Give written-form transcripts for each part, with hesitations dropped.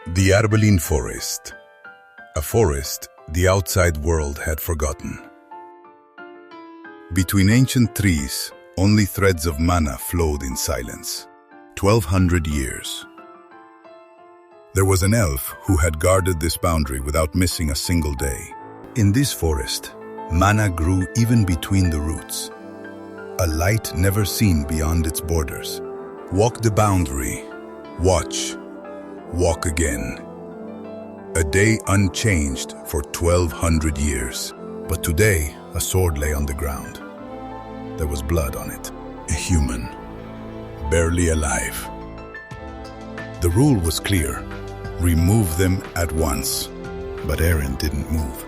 The Arbelin forest. A forest the outside world had forgotten. Between ancient trees, only threads of mana flowed in silence. 1,200 years. There was an elf who had guarded this boundary without missing a single day. In this forest, mana grew even between the roots. A light never seen beyond its borders. Walk the boundary, watch, walk again. A day unchanged for 1,200 years. But today, a sword lay on the ground. There was blood on it. A human, barely alive. The rule was clear. Remove them at once. But Aerin didn't move.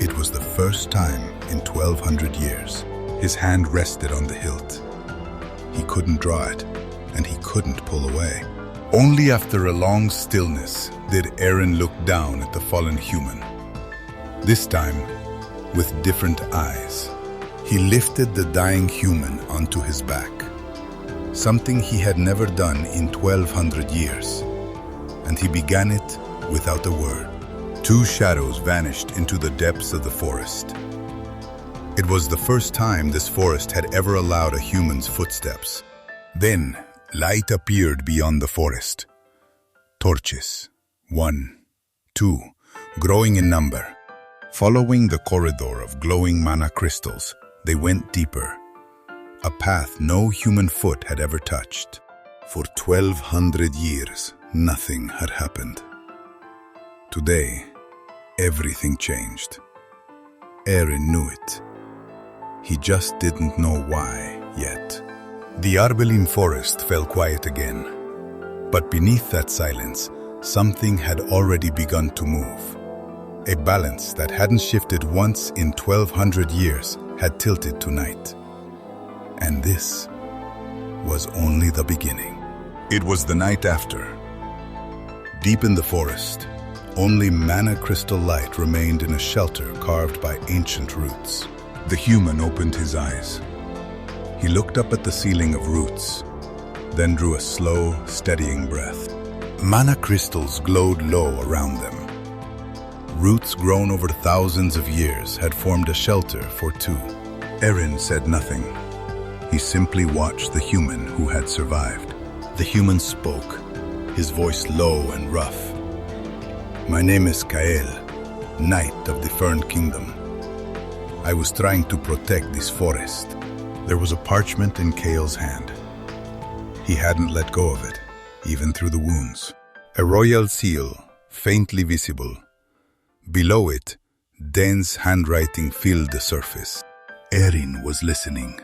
It was the first time in 1,200 years. His hand rested on the hilt. He couldn't draw it, and he couldn't pull away. Only after a long stillness did Aerin look down at the fallen human. This time, with different eyes. He lifted the dying human onto his back. Something he had never done in 1,200 years. And he began it without a word. Two shadows vanished into the depths of the forest. It was the first time this forest had ever allowed a human's footsteps. Then, light appeared beyond the forest. Torches. 1, 2, growing in number. Following the corridor of glowing mana crystals, they went deeper. A path no human foot had ever touched. For 1,200 years, nothing had happened. Today, everything changed. Aerin knew it. He just didn't know why yet. The Arbelin forest fell quiet again. But beneath that silence, something had already begun to move. A balance that hadn't shifted once in 1,200 years had tilted tonight. And this was only the beginning. It was the night after. Deep in the forest, only mana crystal light remained in a shelter carved by ancient roots. The human opened his eyes. He looked up at the ceiling of roots, then drew a slow, steadying breath. Mana crystals glowed low around them. Roots grown over thousands of years had formed a shelter for two. Aerin said nothing. He simply watched the human who had survived. The human spoke, his voice low and rough. My name is Kael, Knight of the Fern Kingdom. I was trying to protect this forest. There was a parchment in Kael's hand. He hadn't let go of it, even through the wounds. A royal seal, faintly visible. Below it, dense handwriting filled the surface. Aerin was listening.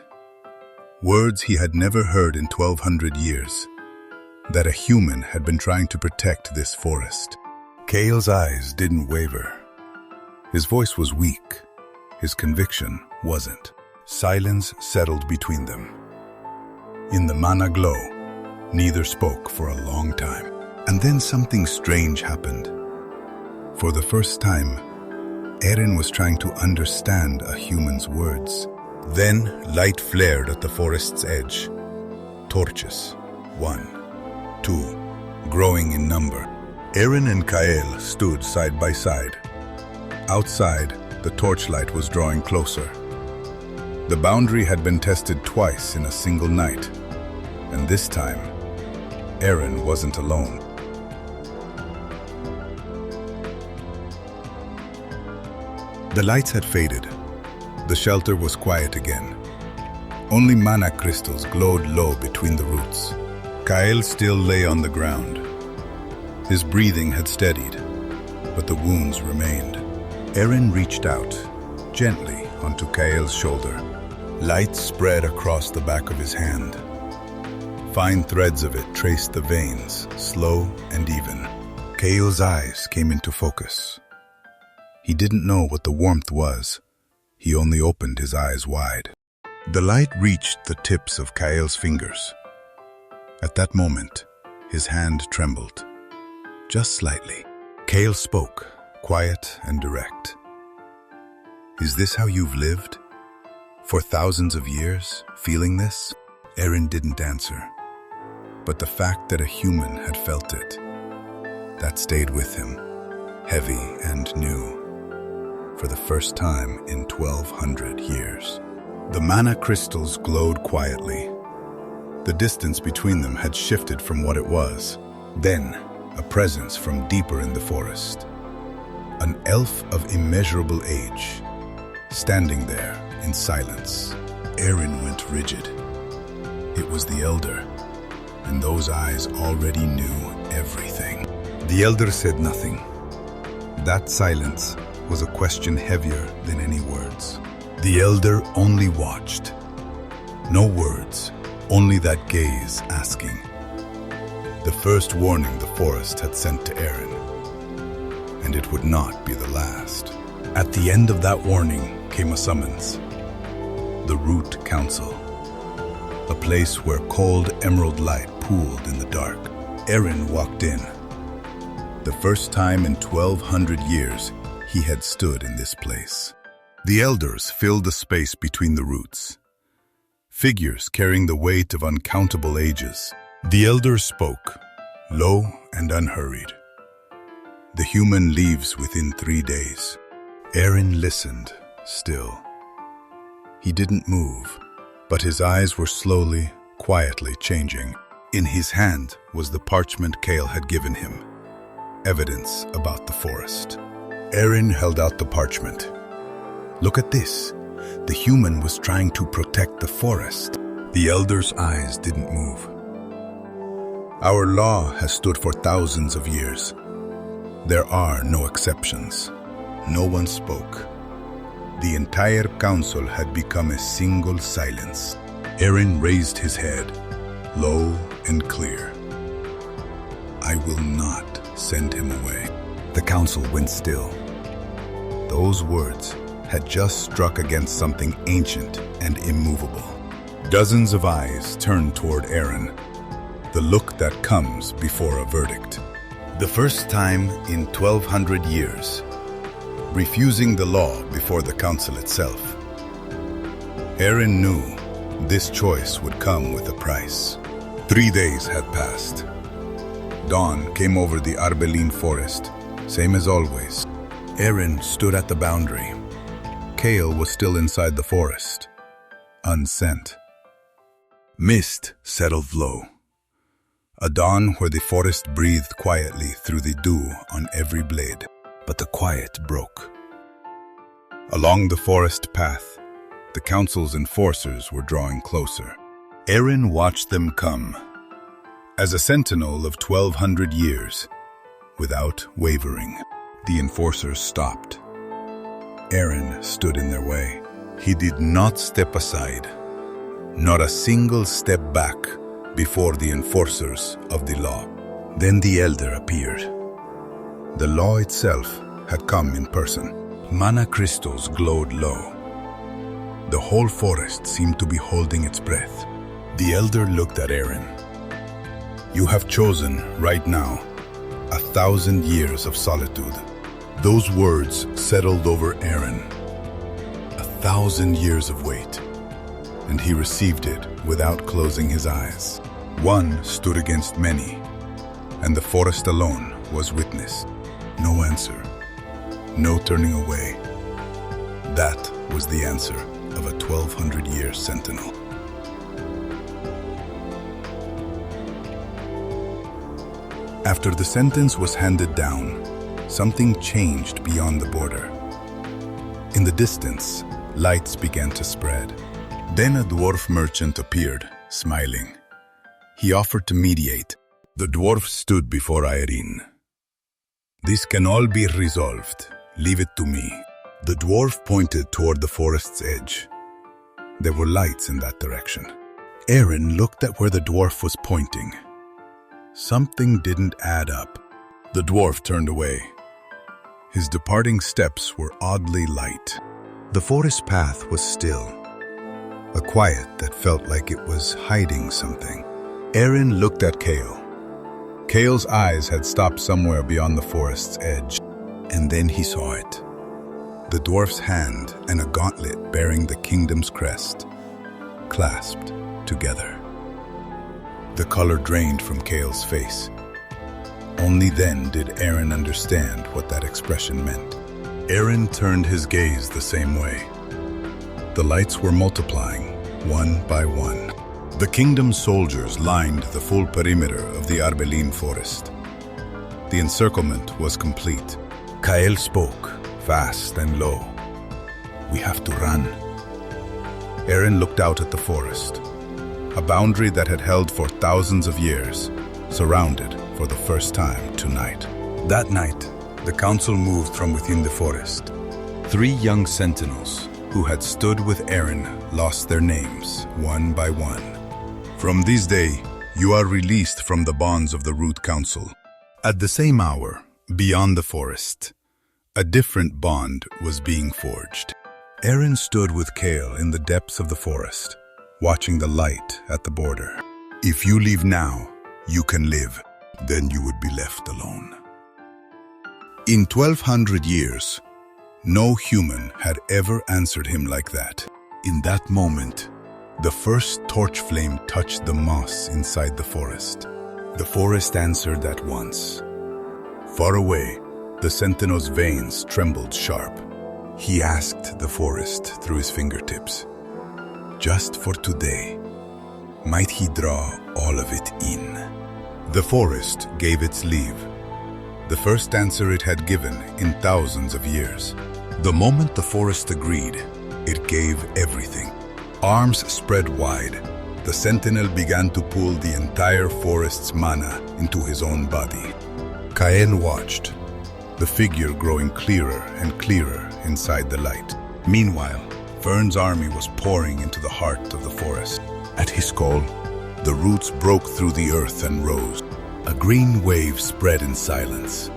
Words he had never heard in 1,200 years. That a human had been trying to protect this forest. Kael's eyes didn't waver. His voice was weak. His conviction wasn't. Silence settled between them. In the mana glow, neither spoke for a long time. And then something strange happened. For the first time, Aerin was trying to understand a human's words. Then light flared at the forest's edge. Torches. 1, 2, growing in number. Aerin and Kael stood side by side. Outside, the torchlight was drawing closer. The boundary had been tested twice in a single night, and this time, Aerin wasn't alone. The lights had faded. The shelter was quiet again. Only mana crystals glowed low between the roots. Kael still lay on the ground. His breathing had steadied, but the wounds remained. Aerin reached out, gently onto Kael's shoulder. Light spread across the back of his hand. Fine threads of it traced the veins, slow and even. Kael's eyes came into focus. He didn't know what the warmth was. He only opened his eyes wide. The light reached the tips of Kael's fingers. At that moment, his hand trembled. Just slightly. Kael spoke, quiet and direct. Is this how you've lived? For thousands of years, feeling this? Aerin didn't answer. But the fact that a human had felt it, that stayed with him, heavy and new, for the first time in 1,200 years. The mana crystals glowed quietly. The distance between them had shifted from what it was. Then, a presence from deeper in the forest. An elf of immeasurable age, standing there in silence. Aerin went rigid. It was the Elder, and those eyes already knew everything. The Elder said nothing. That silence was a question heavier than any words. The Elder only watched. No words, only that gaze asking. The first warning the forest had sent to Aerin, and it would not be the last. At the end of that warning came a summons. The Root Council, a place where cold emerald light pooled in the dark. Aerin walked in. The first time in 1,200 years he had stood in this place. The elders filled the space between the roots, figures carrying the weight of uncountable ages. The elders spoke, low and unhurried. The human leaves within 3 days. Aerin listened, still. He didn't move, but his eyes were slowly, quietly changing. In his hand was the parchment Kael had given him, evidence about the forest. Aerin held out the parchment. Look at this. The human was trying to protect the forest. The elder's eyes didn't move. Our law has stood for thousands of years. There are no exceptions. No one spoke. The entire council had become a single silence. Aerin raised his head, low and clear. I will not send him away. The council went still. Those words had just struck against something ancient and immovable. Dozens of eyes turned toward Aerin, the look that comes before a verdict. The first time in 1,200 years, refusing the law before the council itself. Aerin knew this choice would come with a price. 3 days had passed. Dawn came over the Arbelin forest, same as always. Aerin stood at the boundary. Kael was still inside the forest, unsent. Mist settled low. A dawn where the forest breathed quietly through the dew on every blade. But the quiet broke. Along the forest path, the council's enforcers were drawing closer. Aerin watched them come, as a sentinel of 1,200 years, without wavering. The enforcers stopped. Aerin stood in their way. He did not step aside, not a single step back before the enforcers of the law. Then the Elder appeared. The law itself had come in person. Mana crystals glowed low. The whole forest seemed to be holding its breath. The Elder looked at Aerin. You have chosen, right now, 1,000 years of solitude. Those words settled over Aerin. 1,000 years of wait. And he received it without closing his eyes. One stood against many, and the forest alone was witness. No answer. No turning away. That was the answer of a 1,200-year sentinel. After the sentence was handed down, something changed beyond the border. In the distance, lights began to spread. Then a dwarf merchant appeared, smiling. He offered to mediate. The dwarf stood before Aerin. This can all be resolved. Leave it to me. The dwarf pointed toward the forest's edge. There were lights in that direction. Aerin looked at where the dwarf was pointing. Something didn't add up. The dwarf turned away. His departing steps were oddly light. The forest path was still, a quiet that felt like it was hiding something. Aerin looked at Kael. Kael's eyes had stopped somewhere beyond the forest's edge, and then he saw it. The dwarf's hand and a gauntlet bearing the kingdom's crest, clasped together. The color drained from Kael's face. Only then did Aerin understand what that expression meant. Aerin turned his gaze the same way. The lights were multiplying, one by one. The kingdom's soldiers lined the full perimeter of the Arbelin forest. The encirclement was complete. Kael spoke, fast and low. "We have to run." Aerin looked out at the forest, a boundary that had held for thousands of years, surrounded for the first time tonight. That night, the council moved from within the forest. 3 young sentinels who had stood with Aerin lost their names, one by one. From this day, you are released from the bonds of the Root Council. At the same hour, beyond the forest, a different bond was being forged. Aerin stood with Kael in the depths of the forest, watching the light at the border. If you leave now, you can live, then you would be left alone. In 1200 years, no human had ever answered him like that. In that moment, the first torch flame touched the moss inside the forest. The forest answered at once. Far away, the sentinel's veins trembled sharp. He asked the forest through his fingertips, "Just for today, might he draw all of it in?" The forest gave its leave, the first answer it had given in thousands of years. The moment the forest agreed, it gave everything. Arms spread wide, the sentinel began to pull the entire forest's mana into his own body. Kael watched, the figure growing clearer and clearer inside the light. Meanwhile, Vern's army was pouring into the heart of the forest. At his call, the roots broke through the earth and rose. A green wave spread in silence.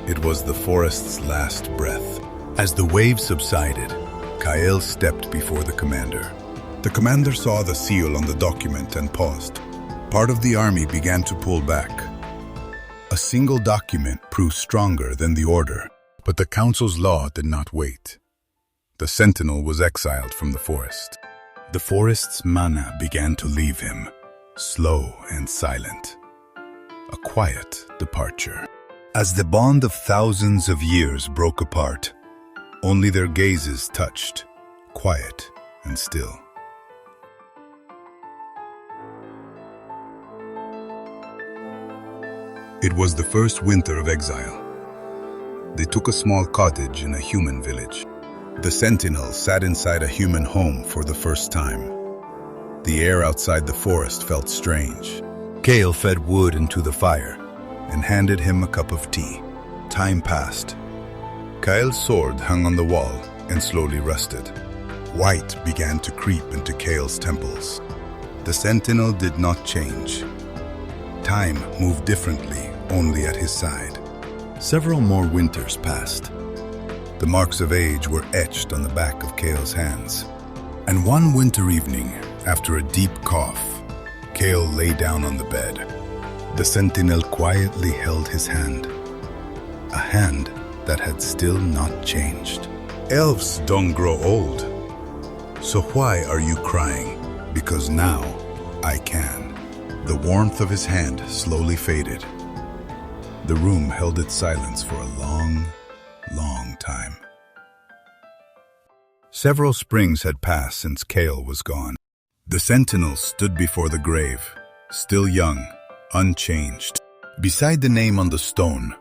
It was the forest's last breath. As the wave subsided, Kael stepped before the commander. The commander saw the seal on the document and paused. Part of the army began to pull back. A single document proved stronger than the order, but the council's law did not wait. The sentinel was exiled from the forest. The forest's mana began to leave him, slow and silent. A quiet departure. As the bond of thousands of years broke apart, only their gazes touched, quiet and still. It was the first winter of exile. They took a small cottage in a human village. The sentinel sat inside a human home for the first time. The air outside the forest felt strange. Kael fed wood into the fire and handed him a cup of tea. Time passed. Kael's sword hung on the wall and slowly rusted. White began to creep into Kael's temples. The sentinel did not change. Time moved differently, only at his side. Several more winters passed. The marks of age were etched on the back of Kael's hands. And one winter evening, after a deep cough, Kael lay down on the bed. The sentinel quietly held his hand. A hand that had still not changed. Elves don't grow old. So why are you crying? Because now I can. The warmth of his hand slowly faded. The room held its silence for a long, long time. Several springs had passed since Kael was gone. The sentinel stood before the grave, still young, unchanged. Beside the name on the stone,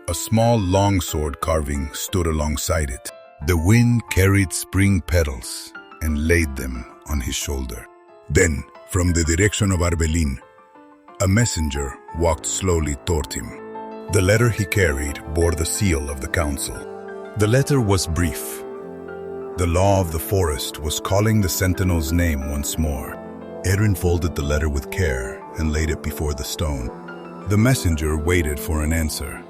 a small longsword carving stood alongside it. The wind carried spring petals and laid them on his shoulder. Then, from the direction of Arbelin, a messenger walked slowly toward him. The letter he carried bore the seal of the council. The letter was brief. The law of the forest was calling the sentinel's name once more. Aerin folded the letter with care and laid it before the stone. The messenger waited for an answer.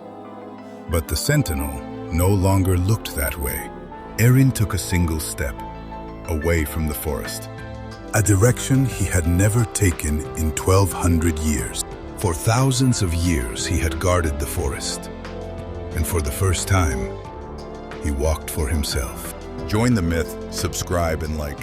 But the sentinel no longer looked that way. Aerin took a single step, away from the forest. A direction he had never taken in 1200 years. For thousands of years he had guarded the forest. And for the first time, he walked for himself. Join the myth, subscribe and like.